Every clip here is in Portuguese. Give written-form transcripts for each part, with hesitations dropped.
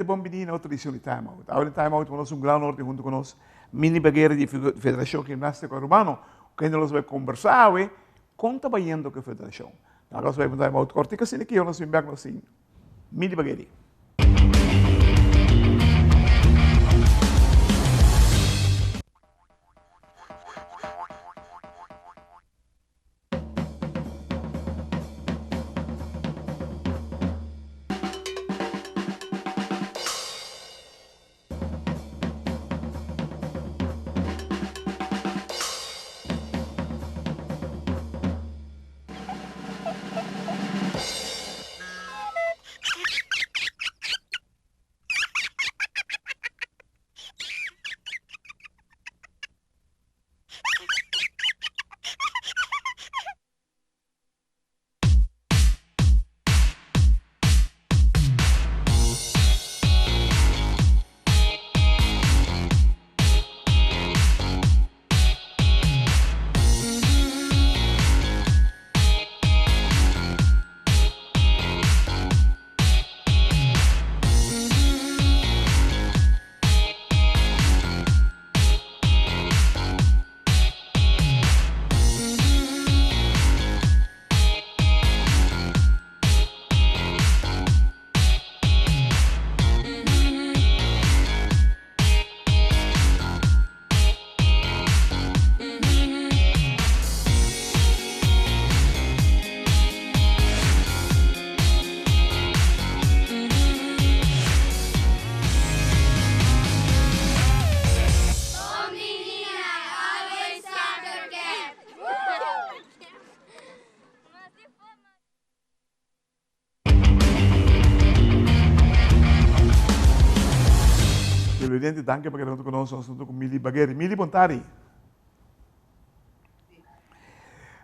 presidente Bombini na autorização de timeout. Agora em timeout nós um grau norte junto com nós, mini bagueira de Federação Gimnástica Urbano, que nós vamos conversar, conta baiando com a Federação. Nós vamos dar timeout corte, que assim aqui nós vamos ver assim, mini bagueira. Presidente, danke per essere con noi, sono con Mili Bagheri. Mili Bontari.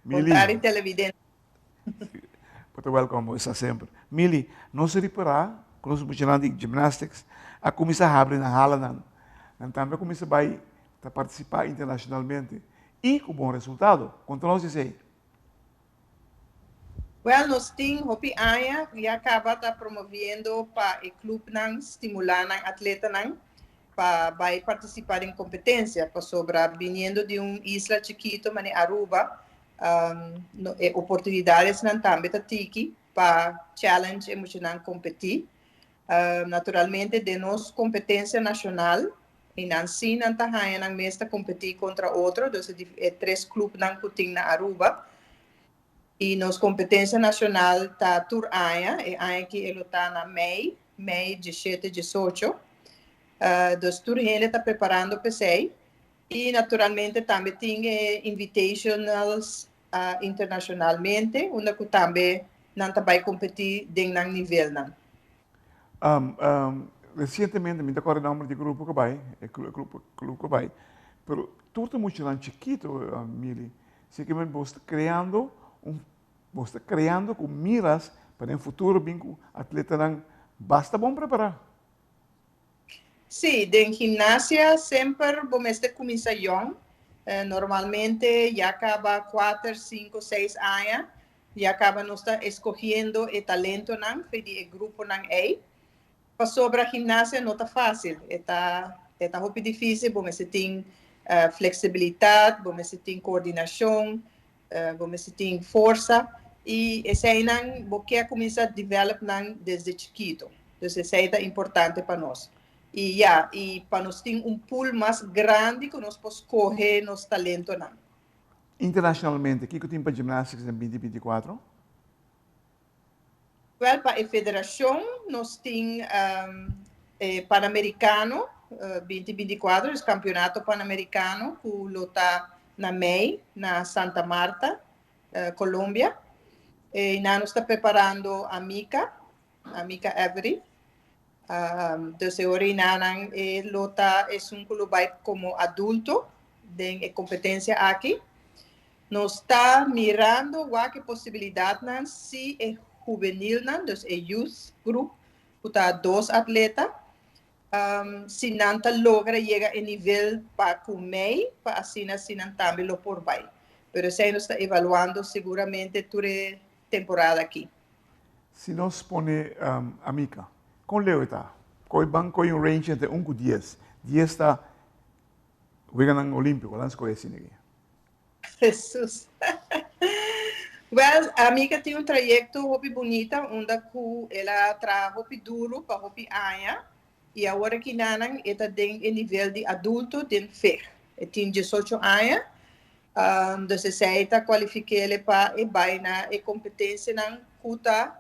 Bontari televidente. Muito welcome, está sempre. Mili, nós reparar, com os funcionários de gymnastics, a começar a abrir na hala, também começa a participar internacionalmente e com bom resultado. Conta-nos isso aí. Well, nós temos Hopi Aya e acaba promovendo para o clube estimular atleta para participar em competência, para sobre vindo de uma isla chiquita, mas Aruba, oportunidades também tiki para challenge emocional competir. Naturalmente, de nossa competência nacional, e assim não está na mesa competir contra outro, então três clubes que tem na Aruba. E nossa competência nacional está Tour Aya, e Aya que ele está na MEI 17 e 18. Dos Tour ele está preparando para sei. E naturalmente também tem invitationals internacionalmente, onde também não vai competir em nível não. Recentemente, me decorre o nome de grupo que vai, clube que vai, pero tudo muito chiquito, Mili, se que você criando com miras para o futuro, bem que o atleta não basta bom preparar. Sim, em ginástica sempre vamos começar young, normalmente já acaba 4, 5, 6 anos, já acaba nós escolhendo o talento não, para o grupo não é. Para sobre a ginástica não está fácil, está muito difícil, vamos ter flexibilidade, vamos ter coordenação, vamos ter força, e esse aí não, porque começa a desenvolver desde chiquito, então isso é importante para nós. E para nós ter pool mais grande que nós possamos escolher nosso talento não. Internacionalmente, o que tem para ginástica em 2024? Well, para a federação, nós temos Pan-Americano 2024, o campeonato Pan-Americano, que está na MEI, na Santa Marta, Colômbia. E nós estamos preparando a Amica Every. Então, agora, Lota é clube como adulto, tem competência aqui. Nós estamos mirando a possibilidade se é juvenil, então é youth group, que está 2 atletas. Se não logra chegar a nível para comer, para assim também lo por vai. Mas isso nós está evaluando seguramente toda a temporada aqui. Se nós põe Amica, com Leo está? koi bang koi um range entre 1 com 10. 10 está wega ng Olímpico, lá escolhe assim aqui. Jesus. Well, a amiga tem um trajeto hopi bonita, onde ela trabalha hopi duro para hopi anha, e agora que nanang ela tem em nível de adulto, tem fé. Ela tem 18 anos, então se ela qualifica para e vai na competência na kuta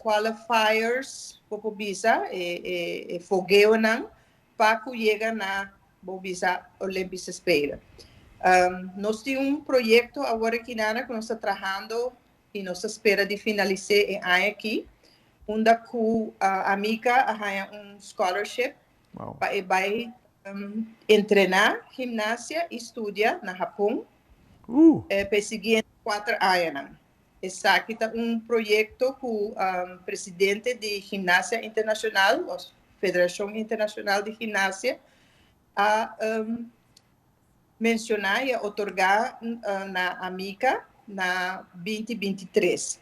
qualifiers para visa e fogueo na para que chegue na visa Olímpica Spelen. Nós temos projeto agora aqui na que nós estamos trabalhando e nós espera de finalizar em ano aqui, onde a amiga ganha scholarship para vai treinar ginástica e estudar na Japão para seguir 4 anos. Essa aqui é projeto com o presidente de ginástica internacional, a Federação Internacional de Ginástica, a mencionar e otorgar na amiga na 2023.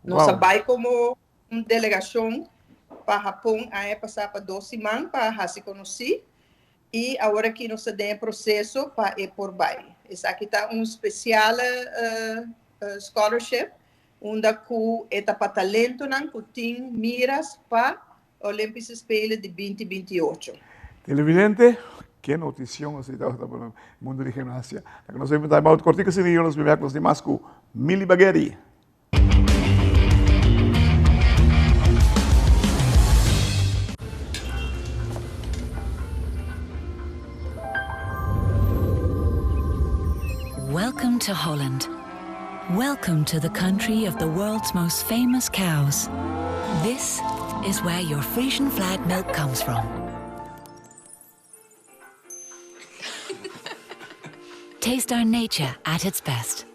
Nós vai como uma delegação para Japão a passar para 2 semanas para se conhecer e agora que nós temos processo para ir por baixo. Esse aqui está especial scholarship onde está para talento que tem miras para Olímpicos Spelen de 2028. Televidente, que notición así está para el mundo de gimnasia. La que nos vemos en el cortico y nos vemos con los demás con Mili Bagheri. Welcome to Holland. Welcome to the country of the world's most famous cows. This is where your Frisian flag milk comes from. Taste our nature at its best.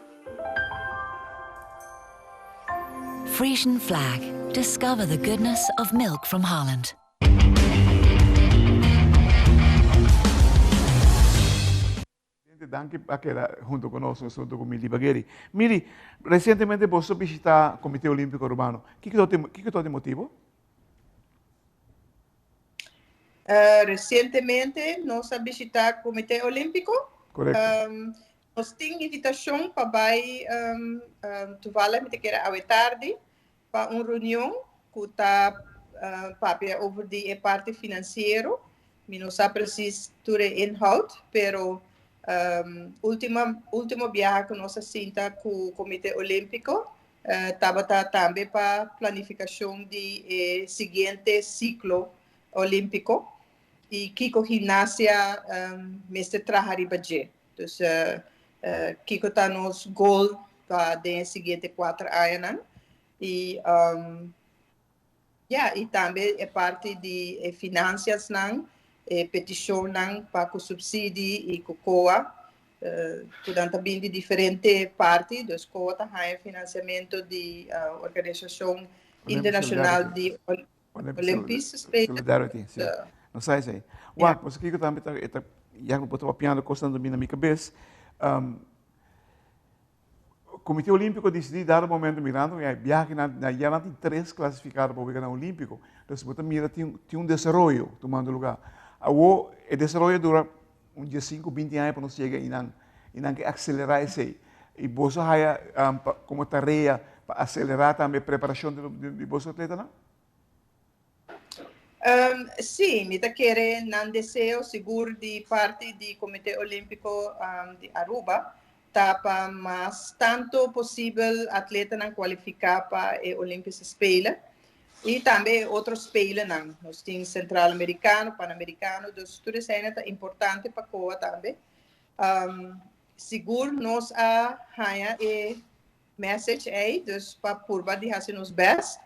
Frisian flag. Discover the goodness of milk from Holland. Anche a queda junto con nosotros, junto con Mili Bagheri. Mili, recientemente vos visitaste el Comité Olímpico Romano. ¿Qué es tu motivo? Recentemente nós visitamos o Comitê Olímpico. Correto. Nós temos invitação para ir à tarde para uma reunião que está over de parte financeira. Não sabe precisar do inhoud, pero último viagem que nós fizemos com o Comitê Olímpico estava também para planificação de seguinte ciclo olímpico e Kiko ginástica mestre trabalhar budget. Então, Kiko está nos goal para o seguinte 4 anos e e também é parte de finanças petição para o subsídio e COA. Portanto, também de diferentes partes, dos COA tem financiamento de Organização Internacional de Olímpicos. Solidarity, sim. Não sei se. Uau, mas aqui que também já não estou apiando coisa na minha cabeça. O Comitê Olímpico decidiu dar um momento mirando e viagem já não tem 3 classificados para o Campeonato Olímpico. Então, você mira tem desenvolvimento tomando lugar. O desenvolvimento dura dia 5, 20 anos para nós chegar e não acelerar isso aí. E você tem como tarefa para acelerar também a preparação de você atleta, não? Sim, eu quero não desejo seguro de parte do Comitê Olímpico de Aruba, para mais tanto possível atleta não qualificar para o Olímpicos Spelen e também outros Spelen não. Nós temos central-americano, pan-americano, dos tudo é importante para COA também. Seguro nós ganha message aí, dos para curva de fazer nos best.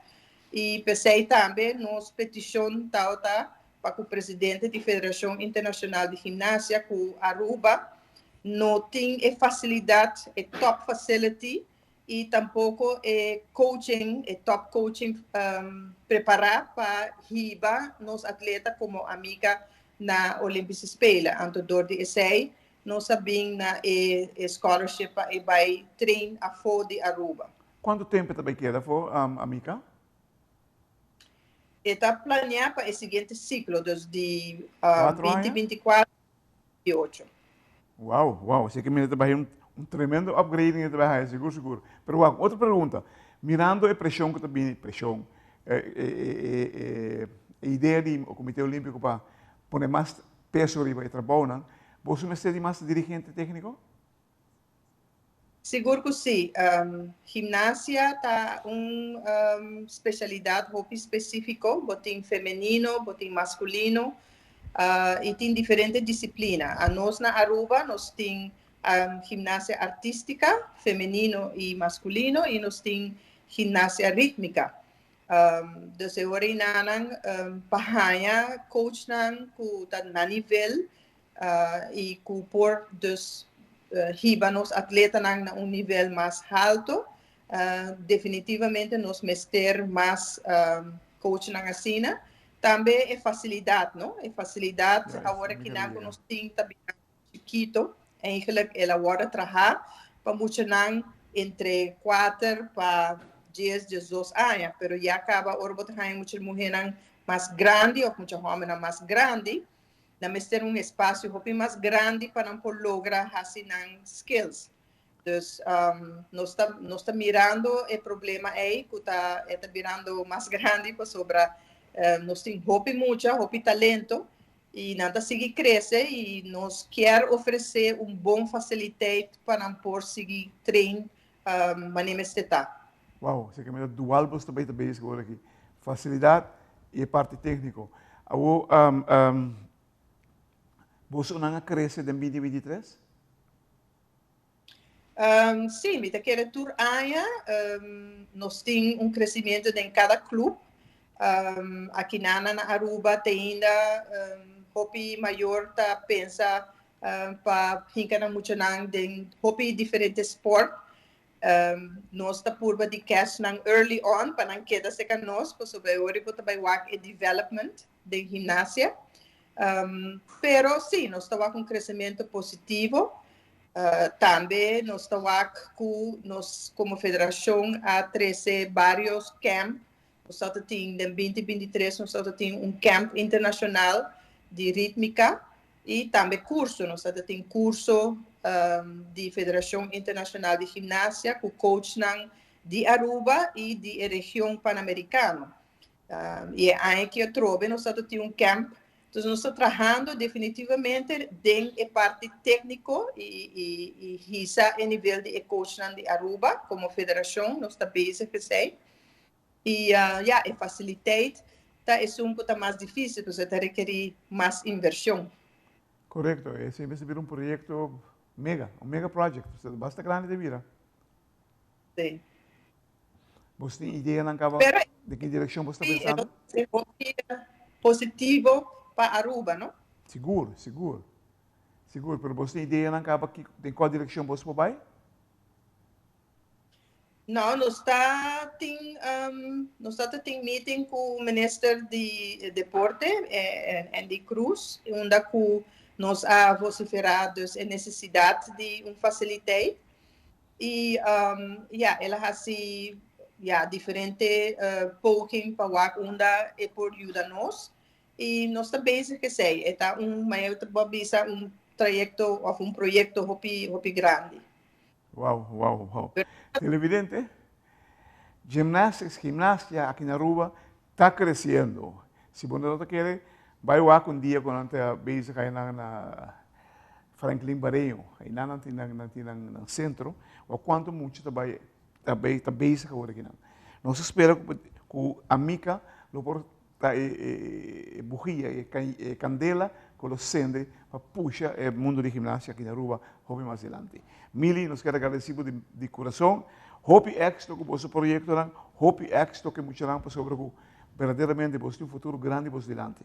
E pensei também nos petição para o presidente da Federação Internacional de Ginástica, que Aruba não tem facilidade, top facility, e tampouco coaching, top coaching preparar para riba nos atletas como amiga na Olímpicos Spelen. Então, dor de essay, nós sabemos na scholarship para vai treinar a fora de Aruba. Quanto tempo também queda, amiga? está planeado para el siguiente ciclo, desde 4 anos? 2024 e 2028. Uau. Sei que me vai um tremendo upgrade em trabalhar, seguro. Pero outra pergunta. Mirando a pressão que também, a ideia do Comitê Olímpico para pôr mais peso para o trabalho, você me ser mais dirigente técnico? Seguro que sim. Gimnasia está especialidade hobby específico, botim feminino, botim masculino, e tem diferentes disciplinas. A nós na Aruba, nós tem gimnasia artística, feminino e masculino, e nós tem gimnasia rítmica. Desde agora em nanan, pahanya coach nan ku na nível e ku por dos hiba nos atletas na nível mais alto, definitivamente nos mester mais coach na assina. Também é facilidade, não? É facilidade agora que nós temos também chiquito, eigenlijk ela agora trabalhar para muito não entre 4 para 10, 12 anos, pero já acaba orbo trabalhar muitas mulheres mais grande ou muitos homens mais grande, na ter espaço mais grande para não lograr assim skills. Então, nós está mirando o problema aí, que está mirando mais grande para sobre nós temos hobby talento e nada seguir crescer e nós quer oferecer bom facilidade para não seguir treino maneira está. Uau, você quer me dar dual você também isso agora aqui, facilidade e parte técnico. Você não cresce em 2023? Sim, me quer tur aia, nós temos crescimento em cada clube. Aqui na Aruba tem ainda hobby maior tá pensa para hincar muito nang de hobby diferentes sport. Nós tá purba de cash nang early on para não queda seca nós para sobre hoje para trabalhar work e development de gimnasia. Pero sim, nós tá com crescimento positivo. Também nós tá com nós como federação a 13 vários camp. Nós temos, em 2023, nós temos camp internacional de rítmica e também curso. Nós temos curso de Federação Internacional de Gimnasia, com coach de Aruba e de região Pan-Americana. E aí que eu trouxe, nós temos camp. Então, nós estamos trabalhando definitivamente em parte técnico e isso a nível de coach de Aruba, como federação, nós estamos bem e a facilidade é pouco mais difícil, porque você requer mais inversão. Correto, esse vai ser projeto mega, mega project, basta grande de vira. Sim. Você tem ideia de que direção você está pensando? É positivo para Aruba, não? Seguro, mas você tem ideia de qual direção você vai? Não, nós temos meeting com o ministro de Deporte, Andy Cruz, onde nós vociferamos a necessidade de facilidade. E ela faz diferente pouquinho para onde é por ajudar nós. E nós também que sei, é maior trajeto ou projeto hopi grande. Uau. Televidente, gimnasia aqui na Aruba está crescendo. Se você não quer, vai lá um dia quando você base aí na Franklin Barreiro, aí no centro, ou quanto muito está base aqui. Nós esperamos que a Mica por bugia e candela con os sende para puxar o mundo de gimnasia aqui na Aruba hopi mais adiante. Mili, nos quero agradecer de coração. Hopi éxito com o vosso projeto, hopi éxito que muito para sobre que verdadeiramente você tem um futuro grande por diante.